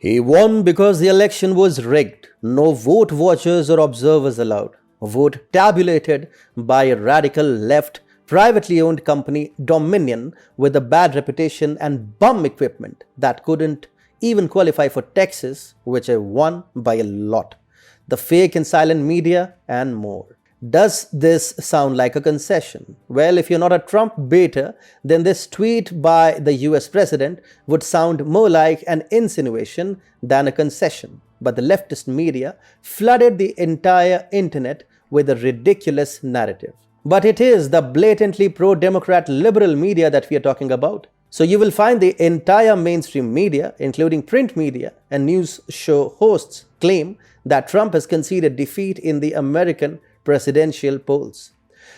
He won because the election was rigged. No vote watchers or observers allowed. Vote tabulated by a radical left, privately owned company, Dominion, with a bad reputation and bum equipment that couldn't even qualify for Texas, which I won by a lot. The fake and silent media, and more. Does this sound like a concession? Well, if you're not a Trump baiter, then this tweet by the US president would sound more like an insinuation than a concession. But the leftist media flooded the entire internet with a ridiculous narrative. But it is the blatantly pro-democrat liberal media that we are talking about. So you will find the entire mainstream media, including print media and news show hosts, claim that Trump has conceded defeat in the American presidential polls.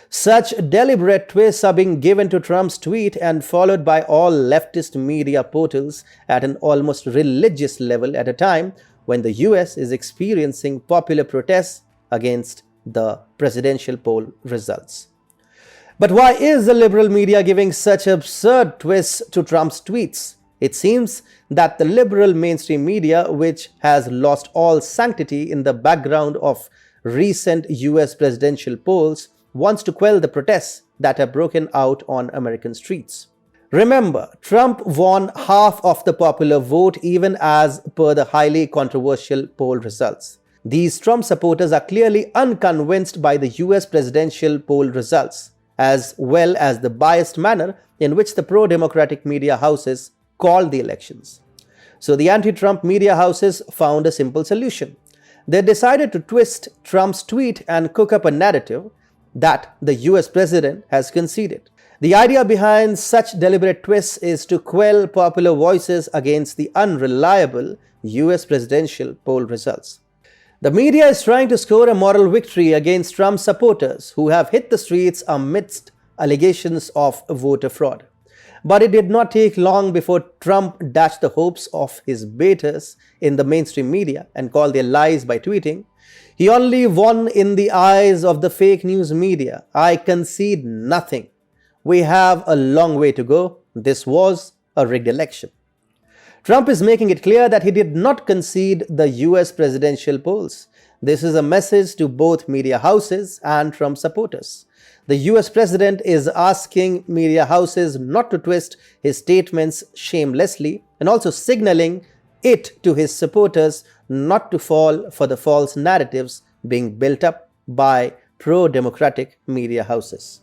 Such deliberate twists are being given to Trump's tweet and followed by all leftist media portals at an almost religious level at a time when the US is experiencing popular protests against the presidential poll results. But why is the liberal media giving such absurd twists to Trump's tweets? It seems that the liberal mainstream media, which has lost all sanctity in the background of recent US presidential polls, wants to quell the protests that have broken out on American streets. Remember, Trump won half of the popular vote even as per the highly controversial poll results. These Trump supporters are clearly unconvinced by the US presidential poll results, as well as the biased manner in which the pro-democratic media houses called the elections. So the anti-Trump media houses found a simple solution. They decided to twist Trump's tweet and cook up a narrative that the US president has conceded. The idea behind such deliberate twists is to quell popular voices against the unreliable US presidential poll results. The media is trying to score a moral victory against Trump supporters who have hit the streets amidst allegations of voter fraud. But it did not take long before Trump dashed the hopes of his baiters in the mainstream media and called their lies by tweeting, "He only won in the eyes of the fake news media. I concede nothing. We have a long way to go. This was a rigged election." Trump is making it clear that he did not concede the US presidential polls. This is a message to both media houses and Trump supporters. The US president is asking media houses not to twist his statements shamelessly and also signaling it to his supporters not to fall for the false narratives being built up by pro-democratic media houses.